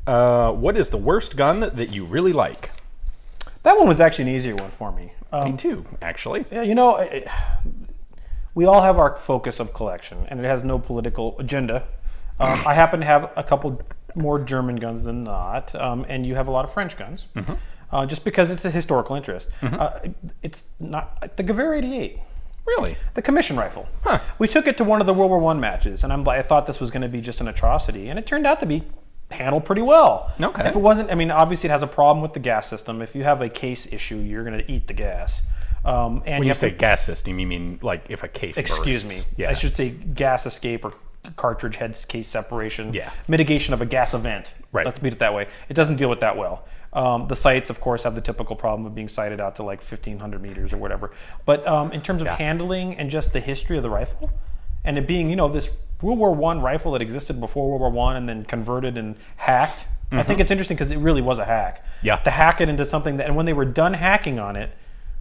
What is the worst gun that you really like? That one was actually an easier one for me. Me too, actually. Yeah, you know, we all have our focus of collection, and it has no political agenda. I happen to have a couple more German guns than not, and you have a lot of French guns, just because it's a historical interest. It's not the Gewehr 88. Really? The commission rifle. Huh. We took it to one of the World War I matches, and I thought this was going to be just an atrocity, and it turned out to be handled pretty well. Okay. If it wasn't, I mean, obviously it has a problem with the gas system. If you have a case issue, you're going to eat the gas. And When you say gas system, you mean like if a case Excuse bursts. me. Yeah. I should say gas escape or cartridge head case separation. Yeah. Mitigation of a gas event. Right. Let's beat it that way. It doesn't deal with that well. The sights, of course, have the typical problem of being sighted out to like 1,500 meters or whatever. But in terms of handling and just the history of the rifle, and it being, you know, this World War I rifle that existed before World War I and then converted and hacked, I think it's interesting because it really was a hack. Yeah. To hack it into something that, and when they were done hacking on it,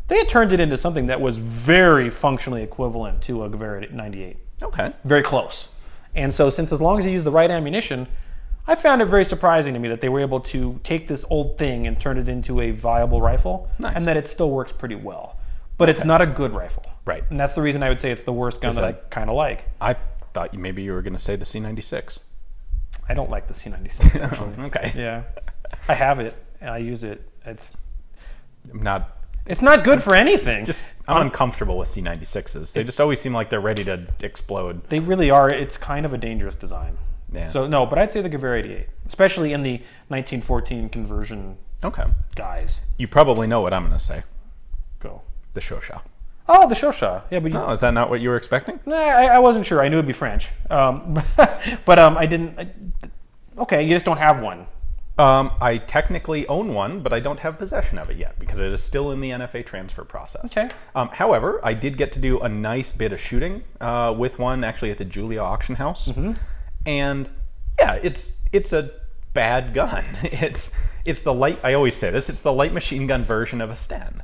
they had turned it into something that was very functionally equivalent to a Gewehr 98. Okay. Very close. And so since as long as you use the right ammunition, I found it very surprising to me that they were able to take this old thing and turn it into a viable rifle, and that it still works pretty well. But it's not a good rifle. Right. And that's the reason I would say it's the worst gun that I kind of like. I thought maybe you were going to say the C96. I don't like the C96, actually. Okay. Yeah. I have it, and I use it. It's not good for anything. I'm uncomfortable with C96s. They just always seem like they're ready to explode. They really are. It's kind of a dangerous design. Yeah. So no, but I'd say the Gewehr 88, especially in the 1914 conversion guys. You probably know what I'm going to say. Go. The Chauchat. Oh, the Chauchat. Yeah, but is that not what you were expecting? Nah, I wasn't sure. I knew it'd be French, but I didn't. Okay, you just don't have one. I technically own one, but I don't have possession of it yet because it is still in the NFA transfer process. Okay. However, I did get to do a nice bit of shooting with one actually at the Julia auction house, and yeah, it's a bad gun. It's the light. I always say this. It's the light machine gun version of a Sten.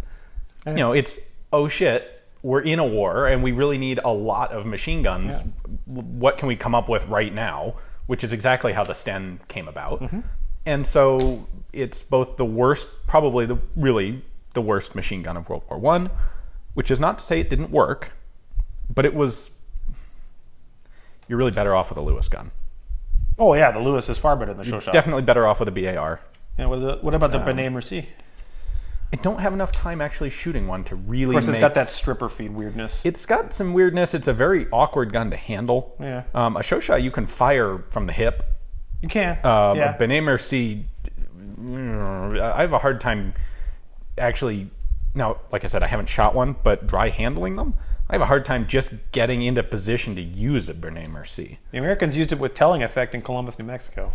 You know, it's oh shit, we're in a war and we really need a lot of machine guns. Yeah. What can we come up with right now? Which is exactly how the Sten came about. And so it's both the worst, probably the worst machine gun of World War I, which is not to say it didn't work, but it was, you're really better off with a Lewis gun. Oh yeah, the Lewis is far better than the Chauchat. Definitely better off with a BAR. Yeah, what about the Benet Merci? I don't have enough time actually shooting one to really Of course, it's got that stripper feed weirdness. It's got some weirdness. It's a very awkward gun to handle. Yeah. A Chauchat you can fire from the hip. You can. A Benet Merci, I have a hard time actually, now, like I said, I haven't shot one, but dry handling them, I have a hard time just getting into position to use a Benet Merci. The Americans used it with telling effect in Columbus, New Mexico.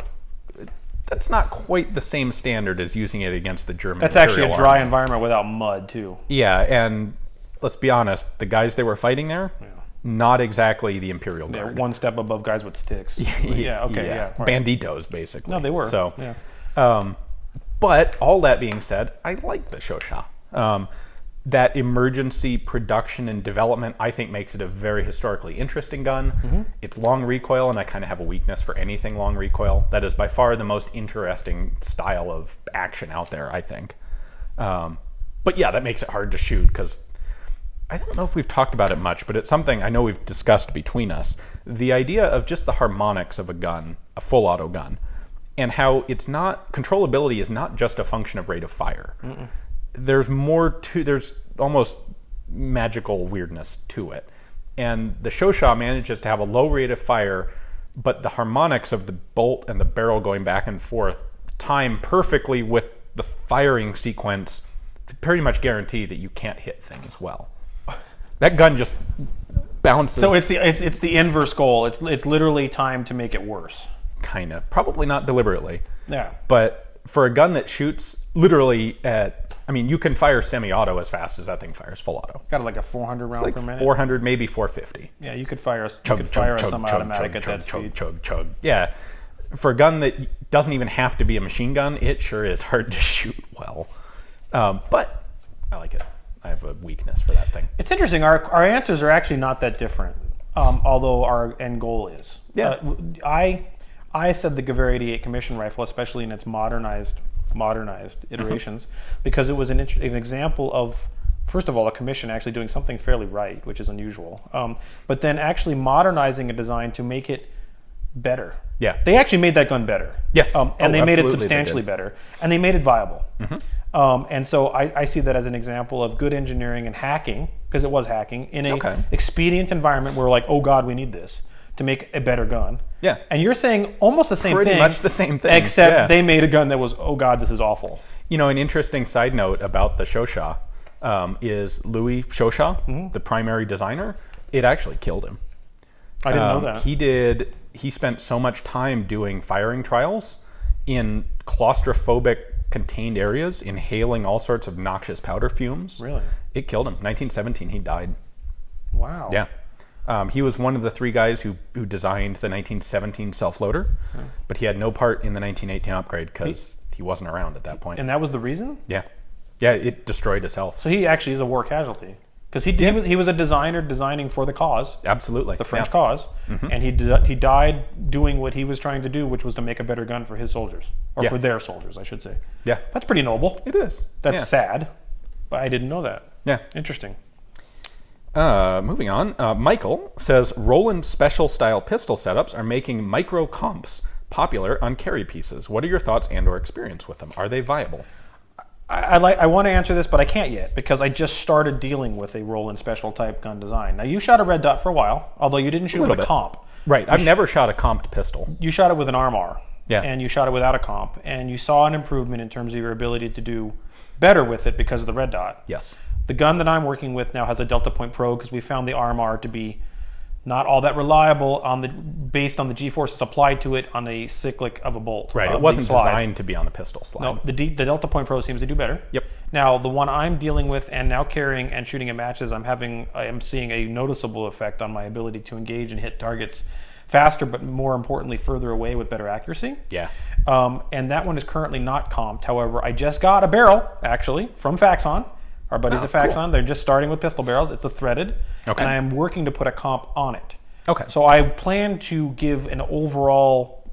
That's not quite the same standard as using it against the German That's actually a dry Army. environment without mud, too. Yeah, and let's be honest, the guys they were fighting there, not exactly the Imperial Guard. They're one step above guys with sticks. Yeah. Right. Banditos, basically. No, they were. So, but all that being said, I like the Chauchat. That emergency production and development, I think, makes it a very historically interesting gun. It's long recoil, and I kind of have a weakness for anything long recoil. That is by far the most interesting style of action out there, I think. But yeah, that makes it hard to shoot because I don't know if we've talked about it much, but it's something I know we've discussed between us. The idea of just the harmonics of a gun, a full auto gun, and how it's not, controllability is not just a function of rate of fire. There's more to, there's almost magical weirdness to it. And the Chauchat manages to have a low rate of fire, but the harmonics of the bolt and the barrel going back and forth time perfectly with the firing sequence to pretty much guarantee that you can't hit things well. That gun just bounces. So it's the inverse goal. It's literally time to make it worse. Kind of. Probably not deliberately. Yeah. But for a gun that shoots literally at, I mean, you can fire semi-auto as fast as that thing fires full auto. Got like a 400 round per minute? 400, maybe 450. Yeah, you could fire a semi-automatic at that speed. Chug. Yeah. For a gun that doesn't even have to be a machine gun, it sure is hard to shoot well. But I like it. I have a weakness for that thing. It's interesting. Our answers are actually not that different, although our end goal is. Yeah. I I said the Gewehr 88 commission rifle, especially in its modernized iterations, because it was an example of, first of all, a commission actually doing something fairly right, which is unusual, but then actually modernizing a design to make it better. Yeah. They actually made that gun better. Yes. And they made it substantially better. And they made it viable. And so I see that as an example of good engineering and hacking, because it was hacking, in a expedient environment where we're like, oh God, we need this to make a better gun. Yeah. And you're saying almost the same thing. Pretty much the same thing. Except they made a gun that was, oh God, this is awful. You know, an interesting side note about the Chauchat is Louis Chauchat, the primary designer, it actually killed him. I didn't know that. He spent so much time doing firing trials in claustrophobic contained areas, inhaling all sorts of noxious powder fumes. Really? It killed him. 1917, he died. Wow. Yeah. He was one of the 3 guys who designed the 1917 self-loader, but he had no part in the 1918 upgrade because he wasn't around at that point. And that was the reason? Yeah. Yeah, it destroyed his health. So he actually is a war casualty. Because he was a designer designing for the cause. Absolutely. The French cause. And he died doing what he was trying to do, which was to make a better gun for his soldiers. Or for their soldiers, I should say. Yeah. That's pretty noble. It is. That's sad. But I didn't know that. Yeah. Interesting. Moving on. Michael says Roland-special style pistol setups are making micro comps popular on carry pieces. What are your thoughts and or experience with them? Are they viable? I want to answer this, but I can't yet because I just started dealing with a Roland-special type gun design. Now, you shot a red dot for a while, although you didn't shoot with a comp. Right. I've never shot a comped pistol. You shot it with an RMR. Yeah. And you shot it without a comp. And you saw an improvement in terms of your ability to do better with it because of the red dot. Yes. The gun that I'm working with now has a Delta Point Pro because we found the RMR to be not all that reliable based on the G-forces applied to it on a cyclic of a bolt. Right, it wasn't designed to be on a pistol slide. No, the Delta Point Pro seems to do better. Yep. Now, the one I'm dealing with and now carrying and shooting at matches, I am seeing a noticeable effect on my ability to engage and hit targets faster, but more importantly, further away with better accuracy. Yeah. And that one is currently not comped. However, I just got a barrel, actually, from Faxon. Our buddies at Faxon, cool. They're just starting with pistol barrels. It's a threaded, and I am working to put a comp on it. Okay. So I plan to give an overall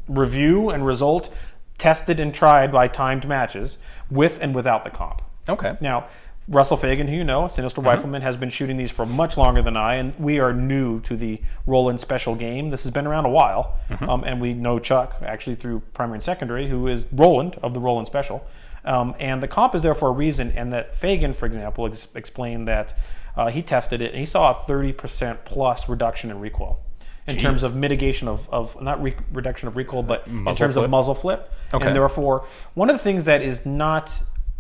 review and result, tested and tried by timed matches, with and without the comp. Okay. Now, Russell Fagan, who you know, Sinister Rifleman, has been shooting these for much longer than I, and we are new to the Roland-special game. This has been around a while, and we know Chuck, actually through primary and secondary, who is Roland of the Roland-special. And the comp is there for a reason, and that Fagan, for example, explained that he tested it, and he saw a 30% plus reduction in recoil in terms of mitigation of not reduction of recoil, but in terms of muzzle flip. And therefore, one of the things that is not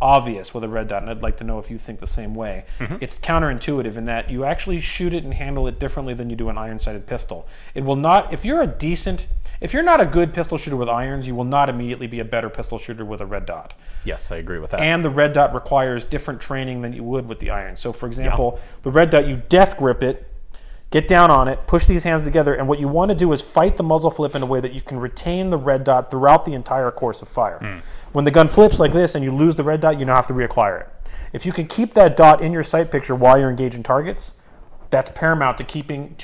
obvious with a red dot, and I'd like to know if you think the same way, it's counterintuitive in that you actually shoot it and handle it differently than you do an iron-sighted pistol. It will not, if you're not a good pistol shooter with irons, you will not immediately be a better pistol shooter with a red dot. Yes, I agree with that. And the red dot requires different training than you would with the iron. So for example, the red dot, you death grip it, get down on it, push these hands together, and what you want to do is fight the muzzle flip in a way that you can retain the red dot throughout the entire course of fire. When the gun flips like this and you lose the red dot, you now have to reacquire it. If you can keep that dot in your sight picture while you're engaging targets, that's paramount to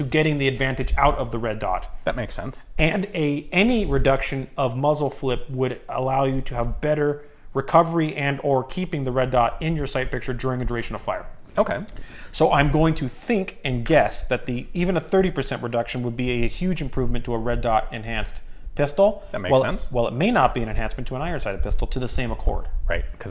getting the advantage out of the red dot. That makes sense. And any reduction of muzzle flip would allow you to have better recovery and or keeping the red dot in your sight picture during a duration of fire. Okay. So I'm going to think and guess that even a 30% reduction would be a huge improvement to a red dot enhanced pistol. That makes sense. Well, it may not be an enhancement to an iron-sighted pistol to the same accord. Right, because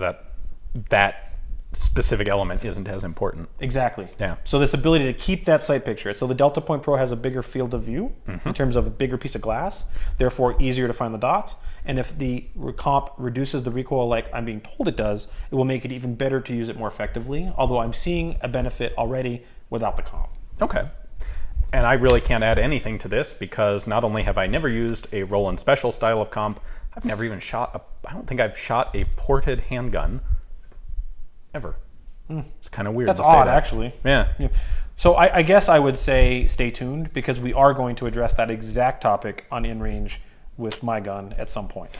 that specific element isn't as important. Exactly. Yeah. So this ability to keep that sight picture. So the Delta Point Pro has a bigger field of view in terms of a bigger piece of glass, therefore easier to find the dots. And if the comp reduces the recoil like I'm being told it does, it will make it even better to use it more effectively, although I'm seeing a benefit already without the comp. Okay. And I really can't add anything to this because not only have I never used a Roland-special style of comp, I've never even I don't think I've shot a ported handgun ever. It's kind of weird. That's odd, actually. Yeah. So I guess I would say stay tuned because we are going to address that exact topic on InRange with my gun at some point.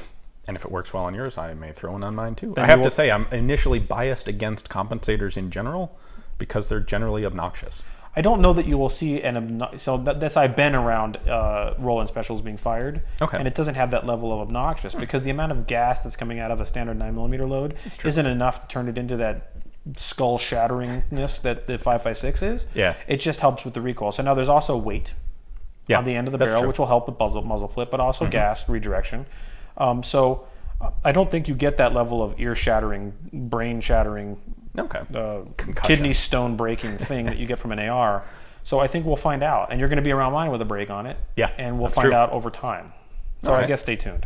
And if it works well on yours, I may throw one on mine too. I have to say, I'm initially biased against compensators in general because they're generally obnoxious. I don't know that you will see that's I've been around Roland-specials being fired, and it doesn't have that level of obnoxious because the amount of gas that's coming out of a standard 9mm load isn't enough to turn it into that skull shatteringness that the 5.56 is. Yeah, it just helps with the recoil. So now there's also weight on the end of the barrel, which will help with muzzle flip, but also gas redirection. So I don't think you get that level of ear shattering, brain shattering, kidney stone breaking thing that you get from an AR. So I think we'll find out, and you're going to be around mine with a break on it. Yeah, and we'll find out over time. So I guess stay tuned.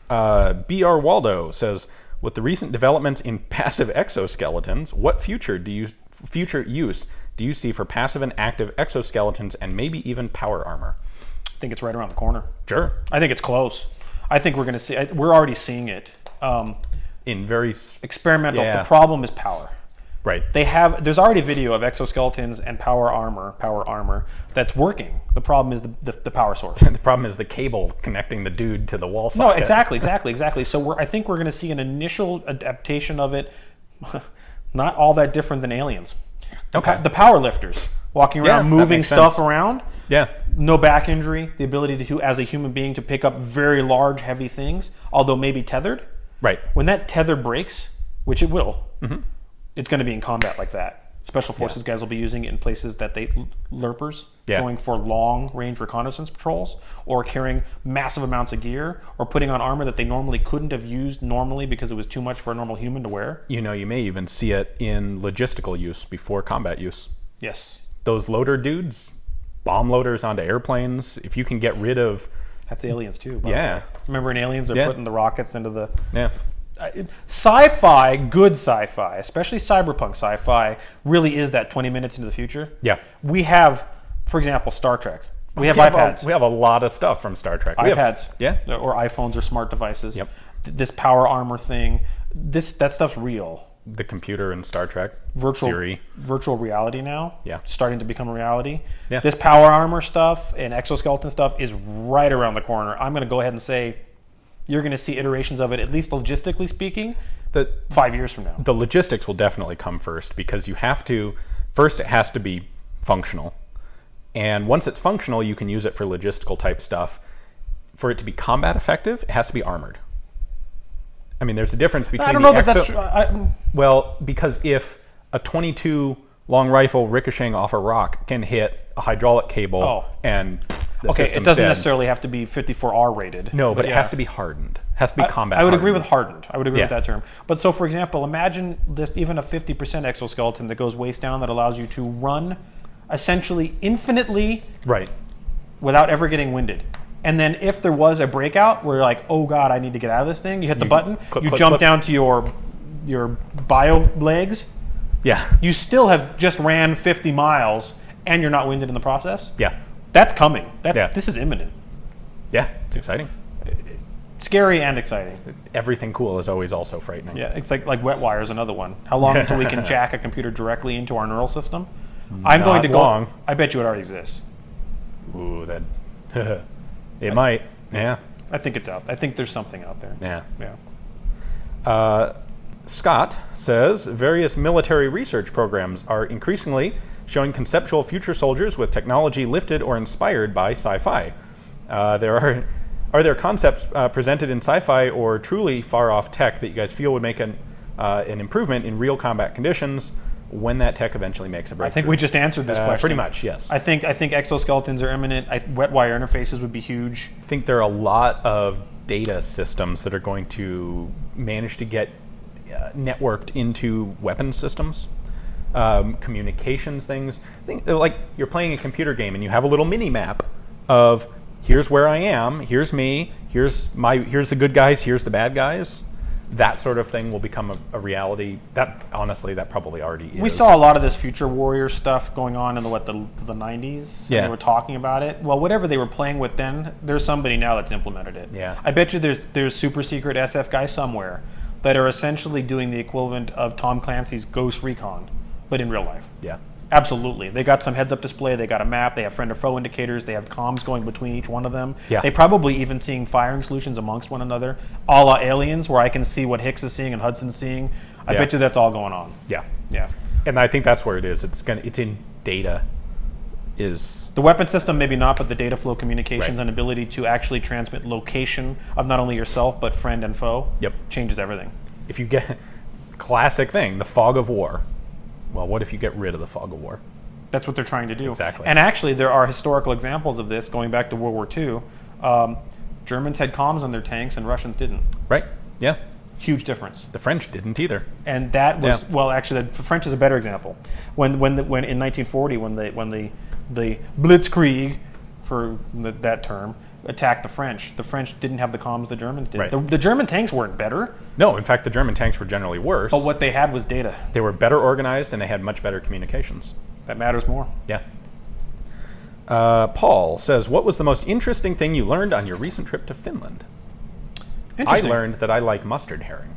BRWaldo says, with the recent developments in passive exoskeletons, what future use do you see for passive and active exoskeletons and maybe even power armor? I think it's right around the corner. Sure. I think it's close. I think we're going to see. We're already seeing it. In very experimental. The problem is power. Right. There's already video of exoskeletons and power armor that's working. The problem is the power source. The problem is the cable connecting the dude to the wall socket. No, exactly. So I think we're going to see an initial adaptation of it, not all that different than Aliens. Okay. The power lifters walking around, moving stuff around. Yeah. No back injury. The ability to, as a human being, to pick up very large, heavy things, although maybe tethered. Right. When that tether breaks, which it will, it's going to be in combat like that. Special Forces guys will be using it in places that lurpers, going for long-range reconnaissance patrols, or carrying massive amounts of gear, or putting on armor that they normally couldn't have used normally because it was too much for a normal human to wear. You may even see it in logistical use before combat use. Yes. Those loader dudes, bomb loaders onto airplanes, if you can get rid of... That's Aliens too, by the way. Remember in Aliens, they're putting the rockets into the... Yeah. Sci-fi, good sci-fi, especially cyberpunk sci-fi, really is that 20 minutes into the future. Yeah. We have, for example, Star Trek. We have iPads. We have a lot of stuff from Star Trek. iPads. Yeah. Or iPhones or smart devices. Yep. This power armor thing, that stuff's real. The computer in Star Trek. Siri. Virtual reality now. Yeah. Starting to become a reality. Yeah. This power armor stuff and exoskeleton stuff is right around the corner. I'm going to go ahead and say you're going to see iterations of it, at least logistically speaking, 5 years from now. The logistics will definitely come first because you have to, first it has to be functional. And once it's functional, you can use it for logistical type stuff. For it to be combat effective, it has to be armored. I mean, there's a difference between... I don't know that that's true. Well, because if a 22 long rifle ricocheting off a rock can hit a hydraulic cable and... it doesn't necessarily have to be 54R rated. No, but it has to be hardened. It has to be combat I would hardened. agree with hardened. I would agree with that term. But so, for example, imagine just even a 50% exoskeleton that goes waist down that allows you to run essentially infinitely without ever getting winded. And then if there was a breakout where you're like, oh God, I need to get out of this thing, you hit the button, you jump down to your bio legs. Yeah. You still have just ran 50 miles and you're not winded in the process. Yeah. That's coming. This is imminent. Yeah, it's exciting. Scary and exciting. Everything cool is always also frightening. Yeah, it's like wet wire is another one. How long until we can jack a computer directly into our neural system? I'm going to go long. I bet you it already exists. Ooh, that it might. Yeah. I think it's out. I think there's something out there. Yeah. Yeah. Scott says various military research programs are increasingly showing conceptual future soldiers with technology lifted or inspired by sci-fi. Are there concepts presented in sci-fi or truly far-off tech that you guys feel would make an improvement in real combat conditions when that tech eventually makes a breakthrough? I think we just answered this question. Pretty much, yes. I think exoskeletons are imminent. Wet wire interfaces would be huge. I think there are a lot of data systems that are going to manage to get networked into weapons systems. Communications things. Think like you're playing a computer game and you have a little mini map of here's where I am, here's me, here's the good guys, here's the bad guys. That sort of thing will become a reality. That honestly, that probably already is. We saw a lot of this Future Warrior stuff going on in the 90s. Yeah. And they were talking about it. Well, whatever they were playing with then, there's somebody now that's implemented it. Yeah. I bet you there's super secret SF guys somewhere that are essentially doing the equivalent of Tom Clancy's Ghost Recon, but in real life. Yeah. Absolutely. They got some heads-up display, they got a map, they have friend or foe indicators, they have comms going between each one of them. Yeah. They probably even seeing firing solutions amongst one another, a la Aliens, where I can see what Hicks is seeing and Hudson's seeing. I bet you that's all going on. Yeah. Yeah. And I think that's where it is. It's in data. is... The weapon system, maybe not, but the data flow communications Right. and ability to actually transmit location of not only yourself, but friend and foe, Yep. changes everything. If you get... Classic thing, the fog of war. Well, what if you get rid of the fog of war? That's what they're trying to do. Exactly. And actually, there are historical examples of this going back to World War II. Germans had comms on their tanks and Russians didn't. Right? Yeah. Huge difference. The French didn't either. And that was Yeah. well, actually, the French is a better example. When in 1940, when the Blitzkrieg, for that term, attacked the French didn't have the comms the Germans did. Right. The German tanks weren't better, No, in fact, the German tanks were generally worse. but what they had was data. They were better organized and they had much better communications. That matters more. Yeah. Paul says, what was the most interesting thing you learned on your recent trip to Finland? I Interesting. learned that I like mustard herring.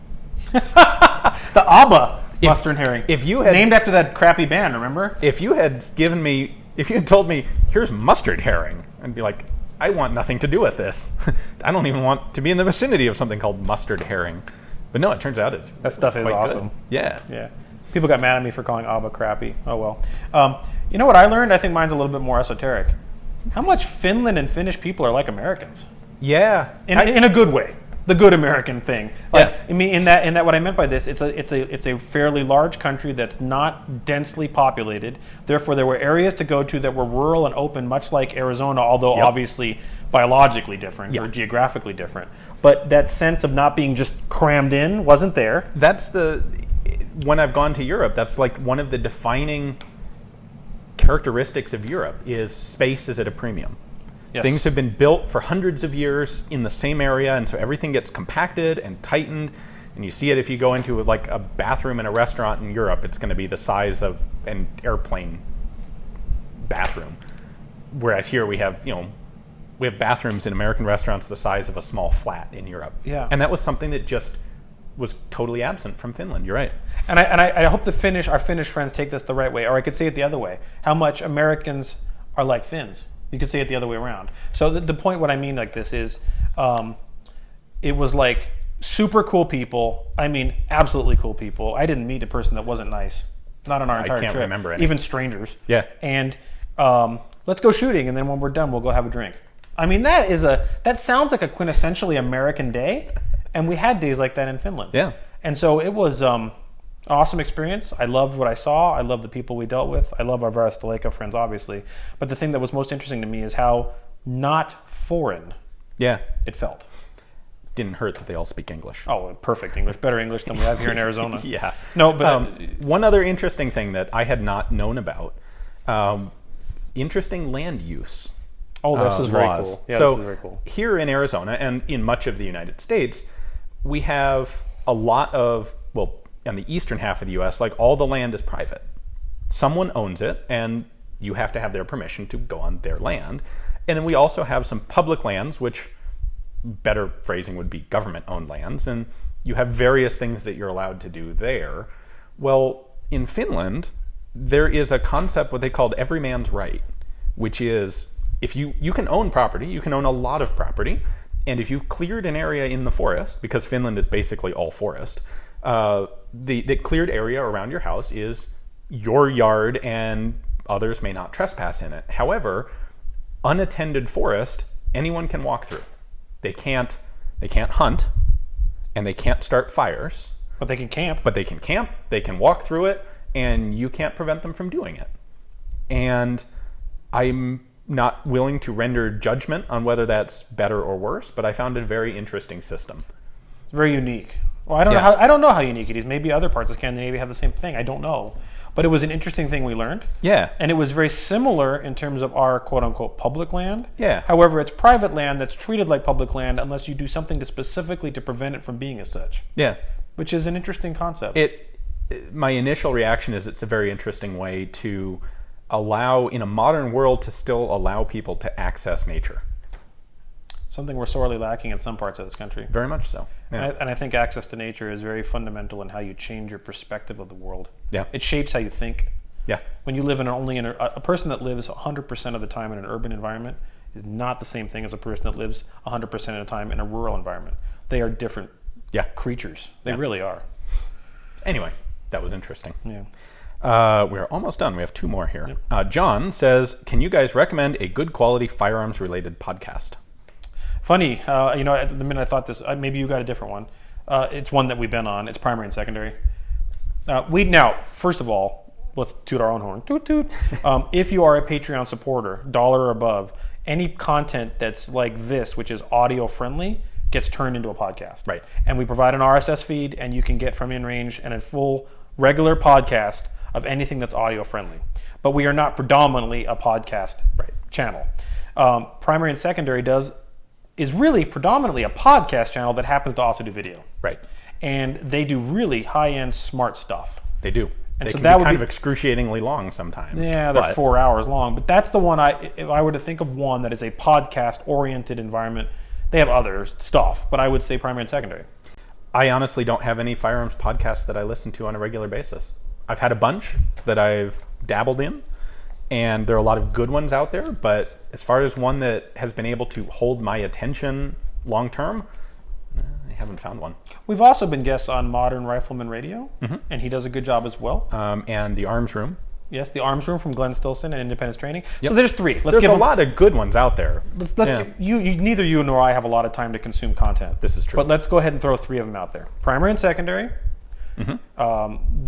The ABBA mustard herring. If you had named after that crappy band, remember? if you had told me, here's mustard herring, I'd be like, I want nothing to do with this. I don't even want to be in the vicinity of something called mustard herring. But no, it turns out it's That stuff is quite awesome. good. Yeah. Yeah. People got mad at me for calling ABBA crappy. Oh well. You know what I learned? I think mine's a little bit more esoteric. How much Finland and Finnish people are like Americans Yeah. in a good way. The good American thing. Like, Yeah. I mean, in that what I meant by this, it's a fairly large country that's not densely populated. Therefore, there were areas to go to that were rural and open, much like Arizona, although Yep. obviously biologically different Yeah. or geographically different. But that sense of not being just crammed in wasn't there. When I've gone to Europe, that's like one of the defining characteristics of Europe is space is at a premium. Yes. Things have been built for hundreds of years in the same area, and so everything gets compacted and tightened. And you see it if you go into like a bathroom in a restaurant in Europe, it's going to be the size of an airplane bathroom. Whereas here we have bathrooms in American restaurants the size of a small flat in Europe. Yeah. And that was something that just was totally absent from Finland. You're right. And I hope our Finnish friends take this the right way, or I could say it the other way. How much Americans are like Finns. You could say it the other way around. So the point, what I mean like this is, it was like super cool people. I mean, absolutely cool people. I didn't meet a person that wasn't nice. Not on our entire can't trip. remember any. Even strangers. Yeah. And let's go shooting, and then when we're done, we'll go have a drink. I mean, that sounds like a quintessentially American day, and we had days like that in Finland. Yeah. And so it was an awesome experience. I loved what I saw. I loved the people we dealt with. I love our Varasteleka friends, obviously. But the thing that was most interesting to me is how not foreign Yeah. it felt. Didn't hurt that they all speak English. Oh, perfect English. Better English than we have here in Arizona. Yeah. No, but one other interesting thing that I had not known about, interesting land use. this is very laws. cool. Yeah, so this is very cool. Here in Arizona and in much of the United States, we have a lot of, in the eastern half of the U.S., like all the land is private. Someone owns it, and you have to have their permission to go on their land. And then we also have some public lands, which better phrasing would be government-owned lands, and you have various things that you're allowed to do there. Well, in Finland, there is a concept, what they called every man's right, which is if you can own property, you can own a lot of property, and if you've cleared an area in the forest, because Finland is basically all forest, the cleared area around your house is your yard and others may not trespass in it. However, unattended forest, anyone can walk through. They can't hunt, and they can't start fires. But they can camp. But they can camp, they can walk through it, and you can't prevent them from doing it. And I'm not willing to render judgment on whether that's better or worse, but I found it a very interesting system. It's very unique. Well, I don't know how unique it is. Maybe other parts of Scandinavia have the same thing. I don't know. But it was an interesting thing we learned. Yeah. And it was very similar in terms of our quote-unquote public land. Yeah. However, it's private land that's treated like public land unless you do something specifically to prevent it from being as such. Yeah. Which is an interesting concept. My initial reaction is it's a very interesting way to allow, in a modern world, to still allow people to access nature. Something we're sorely lacking in some parts of this country. Very much so. Yeah. And I think access to nature is very fundamental in how you change your perspective of the world. Yeah. It shapes how you think. Yeah. When you live a person that lives 100% of the time in an urban environment is not the same thing as a person that lives 100% of the time in a rural environment. They are different creatures. They really are. Anyway, that was interesting. Yeah. We're almost done. We have 2 more here. John says, can you guys recommend a good quality firearms related podcast? Funny, at the minute I thought this, maybe you got a different one. It's one that we've been on. It's primary and secondary. Now, first of all, let's toot our own horn. Toot toot. If you are a Patreon supporter, $1 or above, any content that's like this, which is audio friendly, gets turned into a podcast. Right. And we provide an RSS feed, and you can get from InRange and a full regular podcast of anything that's audio friendly. But we are not predominantly a podcast channel. Primary and secondary is really predominantly a podcast channel that happens to also do video. Right. And they do really high-end smart stuff. They do. And they so can that be would kind be of excruciatingly long sometimes. Yeah, they're 4 hours long. But that's the one if I were to think of one that is a podcast-oriented environment, they have other stuff, but I would say primary and secondary. I honestly don't have any firearms podcasts that I listen to on a regular basis. I've had a bunch that I've dabbled in, and there are a lot of good ones out there, but as far as one that has been able to hold my attention long term, I haven't found one. We've also been guests on Modern Rifleman Radio, and he does a good job as well. And the Arms Room. Yes, the Arms Room from Glenn Stilson and Independence Training. Yep. So there's 3. There's a lot of good ones out there. Neither you nor I have a lot of time to consume content. This is true. But let's go ahead and throw 3 of them out there. Primary and secondary, the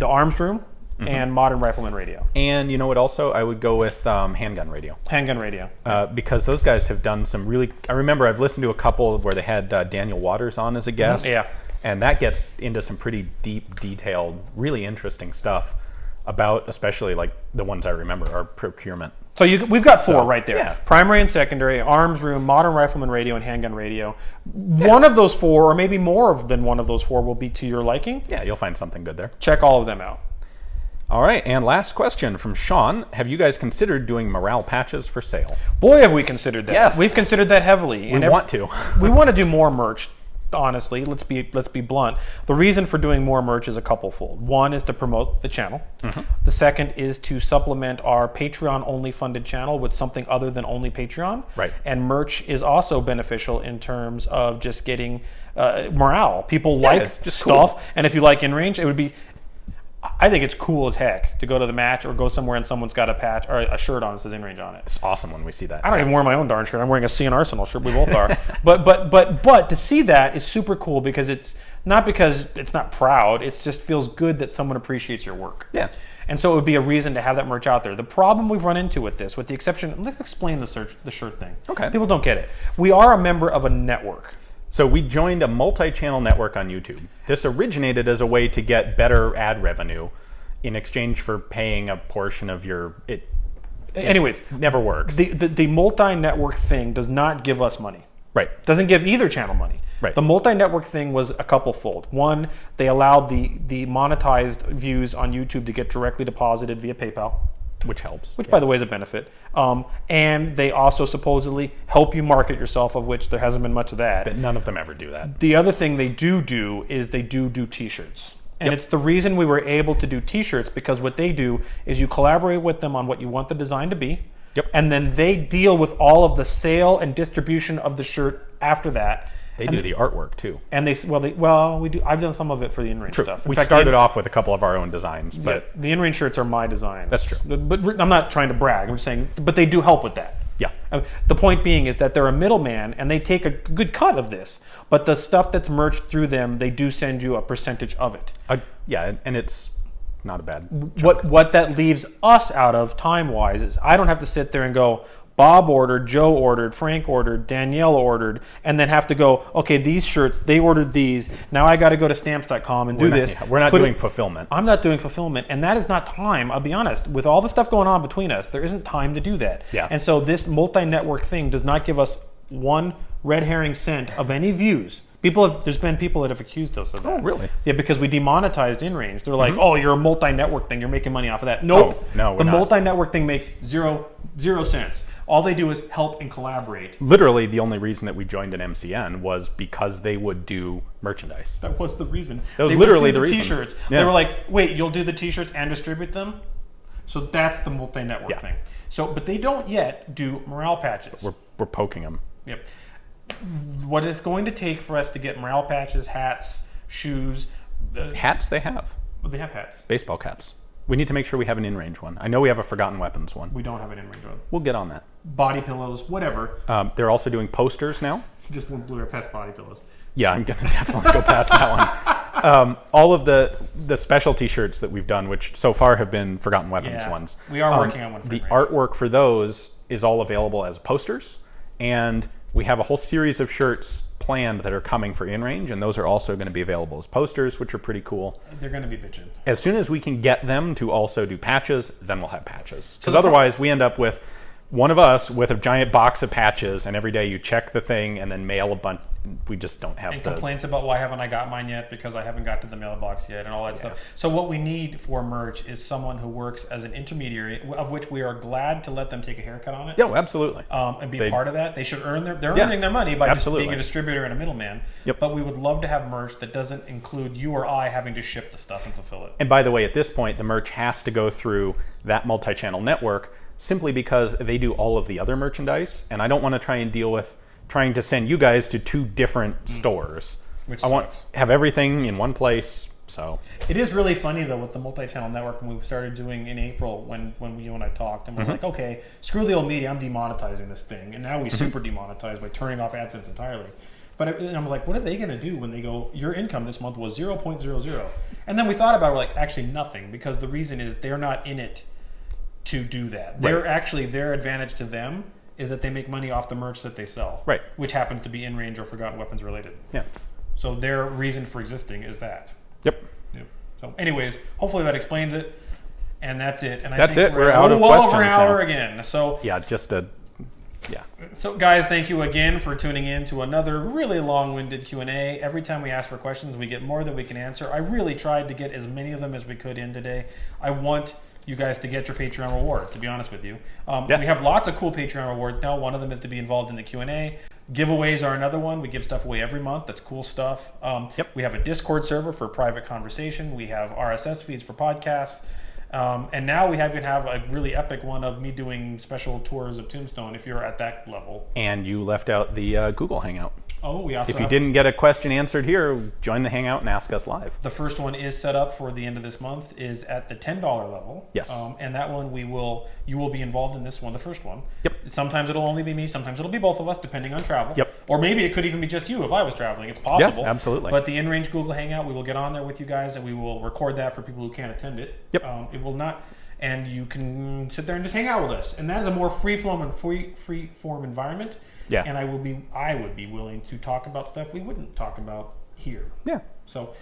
Arms Room, and Modern Rifleman Radio. And you know what also? I would go with Handgun Radio. Handgun Radio. Because those guys have done some really... I remember I've listened to a couple where they had Daniel Waters on as a guest. Yeah. And that gets into some pretty deep, detailed, really interesting stuff about, especially like the ones I remember, are procurement. So we've got 4 right there. Yeah. Primary and secondary, Arms Room, Modern Rifleman Radio, and Handgun Radio. One of those 4, or maybe more than one of those 4, will be to your liking. Yeah, you'll find something good there. Check all of them out. All right, and last question from Sean. Have you guys considered doing morale patches for sale? Boy, have we considered that. Yes. We've considered that heavily. We want to. We want to do more merch. Honestly, let's be blunt. The reason for doing more merch is a couple-fold. One is to promote the channel. The second is to supplement our Patreon-only funded channel with something other than only Patreon. Right. And merch is also beneficial in terms of just getting morale. People like it's just stuff, cool. and if you like InRange, it would be... I think it's cool as heck to go to the match or go somewhere and someone's got a patch or a shirt on that says InRange on it. It's awesome when we see that. I don't even wear my own darn shirt. I'm wearing a CN Arsenal shirt. We both are. But to see that is super cool because it's not proud. It just feels good that someone appreciates your work. Yeah. And so it would be a reason to have that merch out there. The problem we've run into with this, with the exception, let's explain the shirt thing. Okay. People don't get it. We are a member of a network. So we joined a multi-channel network on YouTube. This originated as a way to get better ad revenue in exchange for paying a portion of your... Anyways, never works. The multi-network thing does not give us money. Right. Doesn't give either channel money. Right. The multi-network thing was a couple-fold. One, they allowed the monetized views on YouTube to get directly deposited via PayPal. Which helps. Which, by the way, is a benefit. And they also supposedly help you market yourself, of which there hasn't been much of that. But none of them ever do that. The other thing they do is they do T-shirts. And it's the reason we were able to do T-shirts, because what they do is you collaborate with them on what you want the design to be. Yep. And then they deal with all of the sale and distribution of the shirt after that. They do the artwork too. And we do. I've done some of it for the InRange stuff. We started off with a couple of our own designs, but the InRange shirts are my designs. That's true. But I'm not trying to brag. I'm just saying, but they do help with that. Yeah. The point being is that they're a middleman, and they take a good cut of this. But the stuff that's merged through them, they do send you a percentage of it. Yeah, and it's not a bad chunk. What that leaves us out of time-wise is I don't have to sit there and go, Bob ordered, Joe ordered, Frank ordered, Danielle ordered, and then have to go, okay, these shirts, they ordered these. Now I got to go to stamps.com and do this. Yeah, we're not doing fulfillment. I'm not doing fulfillment, and that is not time. I'll be honest. With all the stuff going on between us, there isn't time to do that. Yeah. And so this multi-network thing does not give us one red herring cent of any views. There's been people that have accused us of that. Oh, really? Yeah, because we demonetized InRange. They're like, oh, you're a multi-network thing. You're making money off of that. Nope. Oh, no, we're the not. multi-network thing makes zero cents. All they do is help and collaborate. Literally, the only reason that we joined an MCN was because they would do merchandise. That was the reason. That was they literally would do the reason. T-shirts. Yeah. They were like, wait, you'll do the T-shirts and distribute them? So that's the multi-network thing. So, but they don't yet do morale patches. We're poking them. Yep. What it's going to take for us to get morale patches, hats, shoes. Hats they have. Well, they have hats. Baseball caps. We need to make sure we have an in-range one. I know we have a Forgotten Weapons one. We don't have an in-range one. We'll get on that. Body pillows, whatever. They're also doing posters now. Just went Blue Air Pest body pillows. Yeah, I'm going to definitely go past that one. All of the specialty shirts that we've done, which so far have been Forgotten Weapons ones. We are working on one for the in-range. artwork for those is all available as posters, and we have a whole series of shirts planned that are coming for in-range, and those are also going to be available as posters, which are pretty cool. They're going to be bitchin'. As soon as we can get them to also do patches, then we'll have patches. Because otherwise we end up with one of us with a giant box of patches, and every day you check the thing and then mail a bunch. We just don't have complaints about why haven't I got mine yet because I haven't got to the mailbox yet and all that stuff. So what we need for merch is someone who works as an intermediary, of which we are glad to let them take a haircut on it. Yeah, absolutely. And be part of that. They should earn they're earning their money by just being a distributor and a middleman. Yep. But we would love to have merch that doesn't include you or I having to ship the stuff and fulfill it. And by the way, at this point, the merch has to go through that multi-channel network simply because they do all of the other merchandise, and I don't want to try and deal with trying to send you guys to 2 different stores. Which I want to have everything in one place. So it is really funny though with the multi-channel network when we started doing in April when you and I talked and we're like, okay, screw the old media, I'm demonetizing this thing, and now we super demonetize by turning off AdSense entirely. But I'm like, what are they going to do when they go, your income this month was 0.00? And then we thought about it, we're like, actually nothing, because the reason is they're not in it to do that. They're actually, their advantage to them is that they make money off the merch that they sell, right, which happens to be in-range or Forgotten Weapons related. Yeah. So their reason for existing is that. Yep. So anyways, hopefully that explains it, and that's it. And that's I think we're out of well questions over an hour now. again. So yeah, yeah. So guys, thank you again for tuning in to another really long-winded Q&A. Every time we ask for questions, we get more than we can answer. I really tried to get as many of them as we could in today. I want you guys to get your Patreon rewards, to be honest with you. We have lots of cool Patreon rewards now. One of them is to be involved in the Q&A. Giveaways are another one. We give stuff away every month. That's cool stuff. We have a Discord server for private conversation. We have RSS feeds for podcasts. And now we even have a really epic one of me doing special tours of Tombstone if you're at that level. And you left out the Google Hangout. Oh, we also. If you didn't get a question answered here, join the Hangout and ask us live. The first one is set up for the end of this month. Is at the $10 level. Yes. And that one you will be involved in this one, the first one. Yep. Sometimes it'll only be me. Sometimes it'll be both of us, depending on travel. Yep. Or maybe it could even be just you if I was traveling. It's possible. Yeah, absolutely. But the InRange Google Hangout, we will get on there with you guys and we will record that for people who can't attend it. Yep. It will not. And you can sit there and just hang out with us. And that is a more free-form environment. Yeah. And I would be willing to talk about stuff we wouldn't talk about here. Yeah. So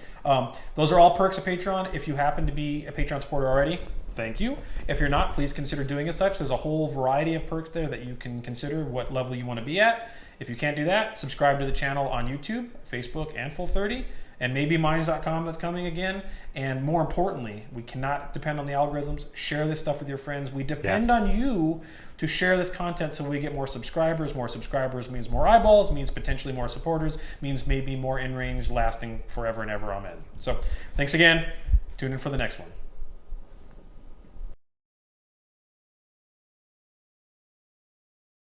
those are all perks of Patreon. If you happen to be a Patreon supporter already, thank you. If you're not, please consider doing as such. There's a whole variety of perks there that you can consider what level you want to be at. If you can't do that, subscribe to the channel on YouTube, Facebook, and Full30. And maybe Minds.com that's coming again. And more importantly, we cannot depend on the algorithms. Share this stuff with your friends. We depend on you to share this content so we get more subscribers. More subscribers means more eyeballs, means potentially more supporters, means maybe more InRange lasting forever and ever. Amen. So thanks again. Tune in for the next one.